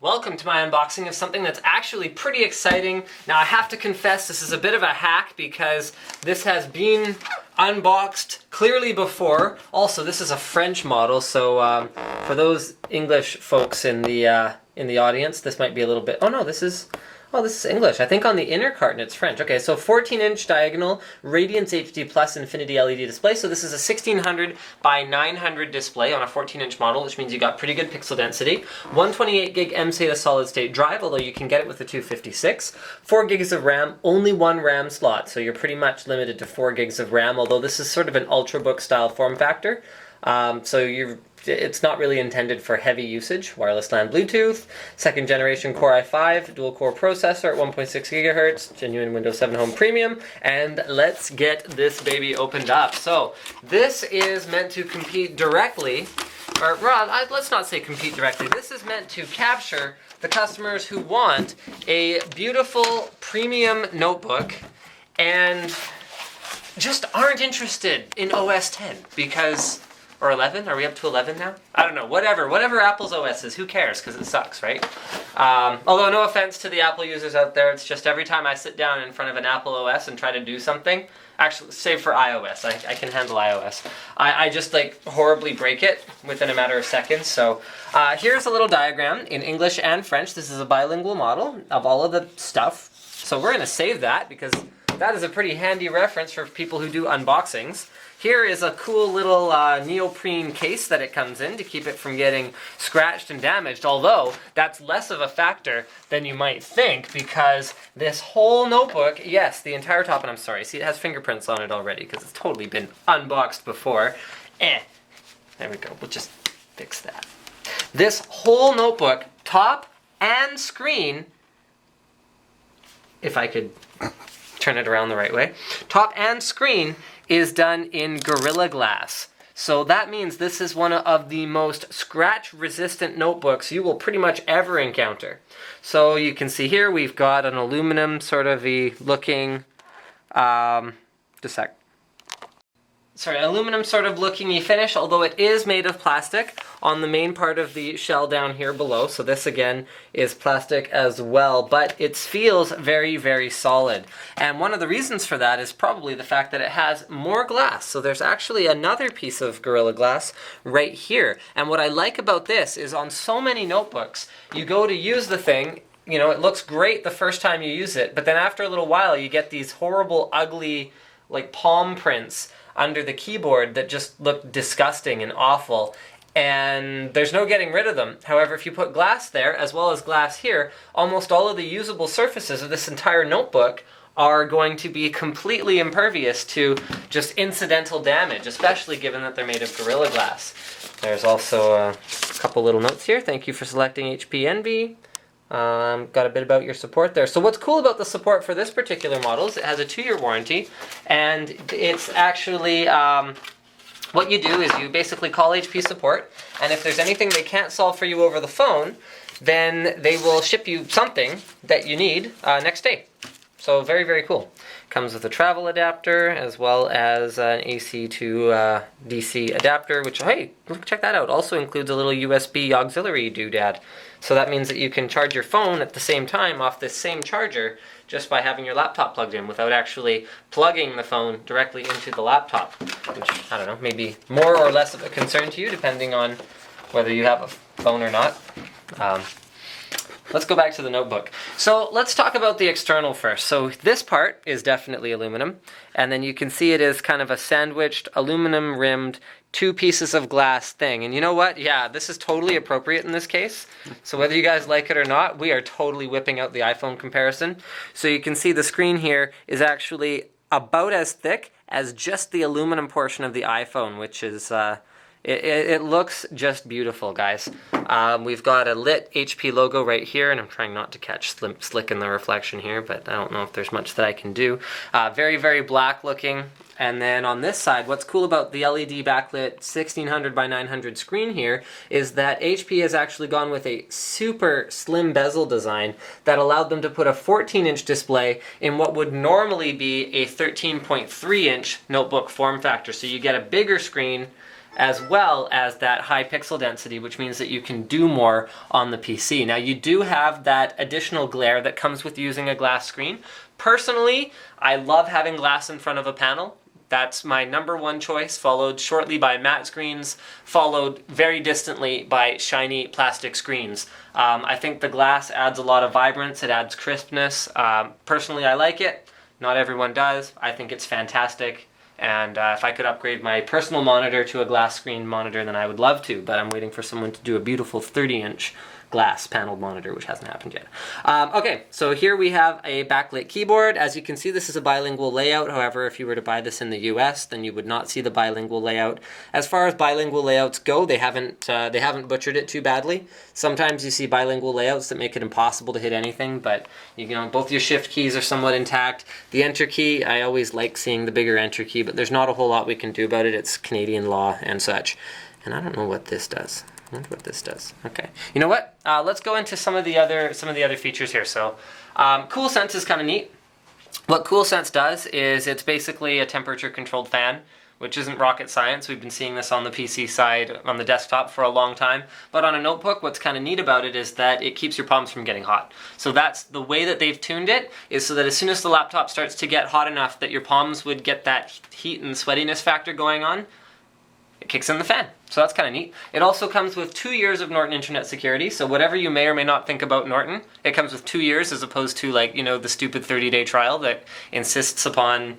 Welcome to my unboxing of something that's actually pretty exciting. Now I have to confess this is a bit of a hack because this has been unboxed clearly before. Also, this is a French model, so for those English folks in the audience, this might be a little bit... Oh no, this is English. I think on the inner carton it's French. Okay, so 14-inch diagonal Radiance HD Plus Infinity LED display. So this is a 1600 by 900 display on a 14-inch model, which means you got pretty good pixel density. 128 gig mSATA solid state drive, although you can get it with the 256. 4 gigs of RAM, only one RAM slot, so you're pretty much limited to 4 gigs of RAM, although this is sort of an Ultrabook style form factor. It's not really intended for heavy usage. Wireless LAN Bluetooth, second generation Core i5, dual core processor at 1.6 gigahertz, genuine Windows 7 Home Premium, and let's get this baby opened up. So this is meant to compete directly, or let's not say compete directly, this is meant to capture the customers who want a beautiful premium notebook and just aren't interested in OS 10 because... Or 11? Are we up to 11 now? I don't know. Whatever Apple's OS is, who cares? Because it sucks, right? Although no offense to the Apple users out there, it's just every time I sit down in front of an Apple OS and try to do something, actually, save for iOS, I can handle iOS. I just like horribly break it within a matter of seconds. So here's a little diagram in English and French. This is a bilingual model of all of the stuff. So we're going to save that because that is a pretty handy reference for people who do unboxings. Here is a cool little neoprene case that it comes in to keep it from getting scratched and damaged, although that's less of a factor than you might think because this whole notebook, yes, the entire top, and I'm sorry, see it has fingerprints on it already because it's totally been unboxed before. There we go, we'll just fix that. This whole notebook, top and screen, if I could turn it around the right way, top and screen is done in Gorilla Glass. So that means this is one of the most scratch-resistant notebooks you will pretty much ever encounter. So you can see here we've got an aluminum sort of looking, aluminum sort of looking finish, although it is made of plastic on the main part of the shell down here below. So this again is plastic as well, but it feels very, very solid. And one of the reasons for that is probably the fact that it has more glass. So there's actually another piece of Gorilla Glass right here. And what I like about this is on so many notebooks, you go to use the thing, you know, it looks great the first time you use it, but then after a little while you get these horrible, ugly, like palm prints under the keyboard that just look disgusting and awful, and there's no getting rid of them. However, if you put glass there, as well as glass here, almost all of the usable surfaces of this entire notebook are going to be completely impervious to just incidental damage, especially given that they're made of Gorilla Glass. There's also a couple little notes here. Thank you for selecting HP Envy. Got a bit about your support there. So what's cool about the support for this particular model is it has a 2-year warranty, and it's actually what you do is you basically call HP support, and if there's anything they can't solve for you over the phone, then they will ship you something that you need next day. So very, very cool. Comes with a travel adapter as well as an AC to DC adapter, which, hey, check that out. Also includes a little USB auxiliary doodad. So that means that you can charge your phone at the same time off this same charger just by having your laptop plugged in without actually plugging the phone directly into the laptop, which, I don't know, maybe more or less of a concern to you depending on whether you have a phone or not. Let's go back to the notebook. So let's talk about the external first. So this part is definitely aluminum, and then you can see it is kind of a sandwiched, aluminum-rimmed, 2 pieces of glass thing. And you know what? Yeah, this is totally appropriate in this case. So whether you guys like it or not, we are totally whipping out the iPhone comparison. So you can see the screen here is actually about as thick as just the aluminum portion of the iPhone, which is... It looks just beautiful, guys. We've got a lit HP logo right here, and I'm trying not to catch slick in the reflection here, but I don't know if there's much that I can do. Very, very black looking. And then on this side, what's cool about the LED backlit 1600 by 900 screen here is that HP has actually gone with a super slim bezel design that allowed them to put a 14-inch display in what would normally be a 13.3-inch notebook form factor. So you get a bigger screen as well as that high pixel density, which means that you can do more on the PC. Now, you do have that additional glare that comes with using a glass screen. Personally, I love having glass in front of a panel. That's my number one choice, followed shortly by matte screens, followed very distantly by shiny plastic screens. I think the glass adds a lot of vibrance, it adds crispness. Personally, I like it. Not everyone does. I think it's fantastic. And if I could upgrade my personal monitor to a glass screen monitor, then I would love to, but I'm waiting for someone to do a beautiful 30-inch glass paneled monitor, which hasn't happened yet. Okay, so here we have a backlit keyboard. As you can see, this is a bilingual layout. However, if you were to buy this in the US, then you would not see the bilingual layout. As far as bilingual layouts go, they haven't butchered it too badly. Sometimes you see bilingual layouts that make it impossible to hit anything, but you know, both your shift keys are somewhat intact. The enter key, I always like seeing the bigger enter key, but there's not a whole lot we can do about it. It's Canadian law and such. And I don't know what this does. I wonder what this does. Okay. You know what? Let's go into some of the other features here. So, CoolSense is kind of neat. What CoolSense does is it's basically a temperature-controlled fan, which isn't rocket science. We've been seeing this on the PC side, on the desktop for a long time. But on a notebook, what's kind of neat about it is that it keeps your palms from getting hot. So that's the way that they've tuned it, is so that as soon as the laptop starts to get hot enough that your palms would get that heat and sweatiness factor going on, it kicks in the fan. So that's kind of neat. It also comes with 2 years of Norton Internet security, so whatever you may or may not think about Norton, it comes with 2 years as opposed to, like, you know, the stupid 30-day trial that insists upon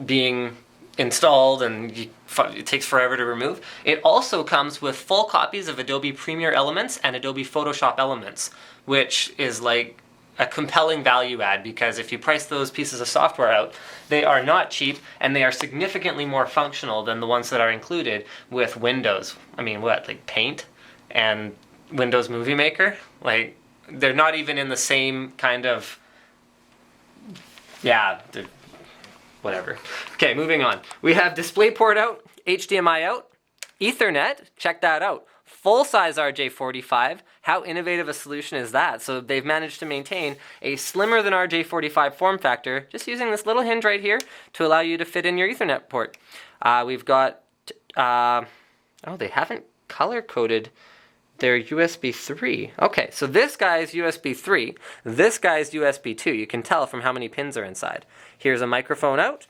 being installed and it takes forever to remove. It also comes with full copies of Adobe Premiere Elements and Adobe Photoshop Elements, which is like a compelling value add, because if you price those pieces of software out, they are not cheap and they are significantly more functional than the ones that are included with Windows. I mean, what, like Paint and Windows Movie Maker? Like, they're not even in the same kind of, yeah, whatever. Okay, moving on. We have Displayport out, HDMI out, Ethernet, check that out. Full-size RJ45, how innovative a solution is that? So they've managed to maintain a slimmer than RJ45 form factor, just using this little hinge right here to allow you to fit in your Ethernet port. We've got, oh, they haven't color-coded their USB 3. Okay, so this guy's USB 3, this guy's USB 2. You can tell from how many pins are inside. Here's a microphone out,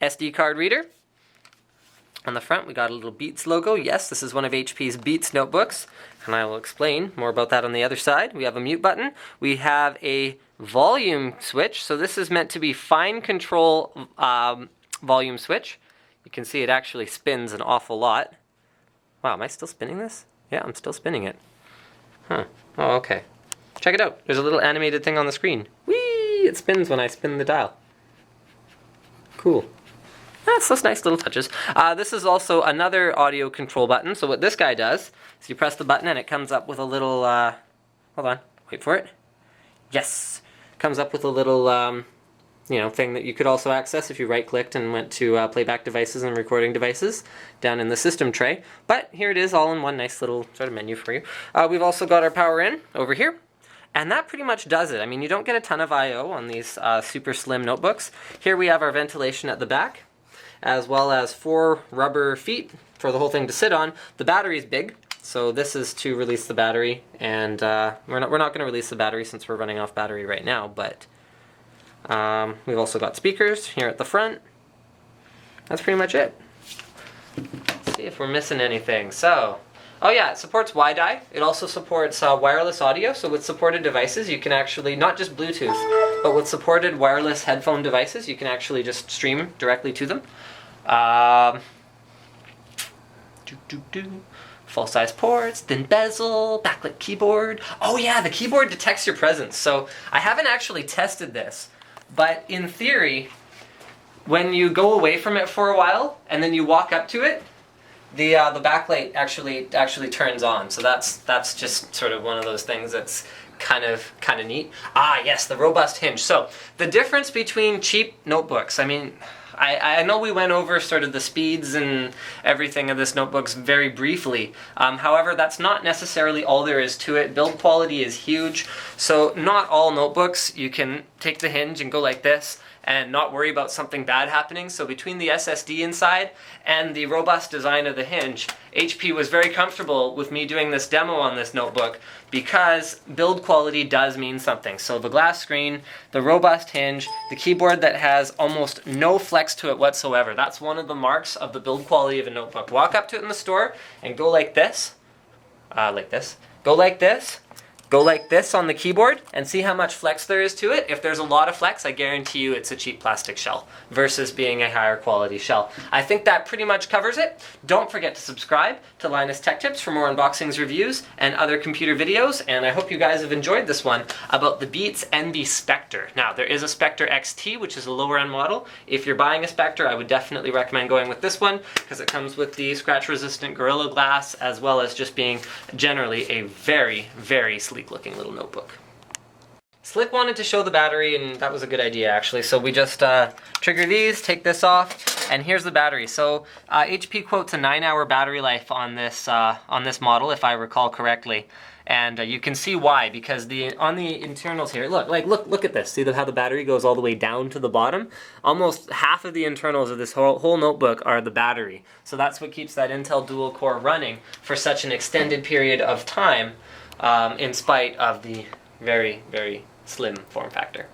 SD card reader. On the front, we got a little Beats logo. Yes, this is one of HP's Beats notebooks, and I will explain more about that on the other side. We have a mute button. We have a volume switch. So this is meant to be fine control volume switch. You can see it actually spins an awful lot. Wow, am I still spinning this? Yeah, I'm still spinning it. Huh. Oh, okay. Check it out. There's a little animated thing on the screen. Whee! It spins when I spin the dial. Cool. That's those nice little touches. This is also another audio control button. So what this guy does is you press the button and it comes up with a little, hold on, wait for it. Yes, comes up with a little, you know, thing that you could also access if you right-clicked and went to playback devices and recording devices down in the system tray. But here it is, all in one nice little sort of menu for you. We've also got our power in over here. And that pretty much does it. I mean, you don't get a ton of I/O on these super slim notebooks. Here we have our ventilation at the back, as well as 4 rubber feet for the whole thing to sit on. The battery is big, so this is to release the battery, and we're not going to release the battery since we're running off battery right now, but we've also got speakers here at the front. That's pretty much it. Let's see if we're missing anything. So, oh yeah, it supports WiDi. It also supports wireless audio, so with supported devices you can actually, not just Bluetooth, but with supported wireless headphone devices, you can actually just stream directly to them. Full-size ports, thin bezel, backlit keyboard. Oh yeah, the keyboard detects your presence. So I haven't actually tested this, but in theory, when you go away from it for a while and then you walk up to it, the backlight actually turns on. So that's just sort of one of those things that's kind of neat. Ah yes, the robust hinge. So the difference between cheap notebooks, I mean, I know we went over sort of the speeds and everything of this notebooks very briefly. However, that's not necessarily all there is to it. Build quality is huge. So not all notebooks, you can take the hinge and go like this and not worry about something bad happening. So between the SSD inside and the robust design of the hinge, HP was very comfortable with me doing this demo on this notebook because build quality does mean something. So the glass screen, the robust hinge, the keyboard that has almost no flex to it whatsoever. That's one of the marks of the build quality of a notebook. Walk up to it in the store and go like this, go like this, go like this on the keyboard and see how much flex there is to it. If there's a lot of flex, I guarantee you it's a cheap plastic shell versus being a higher quality shell. I think that pretty much covers it. Don't forget to subscribe to Linus Tech Tips for more unboxings, reviews, and other computer videos. And I hope you guys have enjoyed this one about the Beats and the Spectre. Now, there is a Spectre XT, which is a lower end model. If you're buying a Spectre, I would definitely recommend going with this one because it comes with the scratch resistant Gorilla Glass, as well as just being generally a very, very sleek looking little notebook. Slick wanted to show the battery, and that was a good idea actually. So we just trigger these, take this off, and here's the battery. So HP quotes a 9-hour battery life on this model, if I recall correctly. And you can see why, because on the internals here, look at this. See how the battery goes all the way down to the bottom? Almost half of the internals of this whole notebook are the battery. So that's what keeps that Intel dual core running for such an extended period of time, in spite of the very, very slim form factor.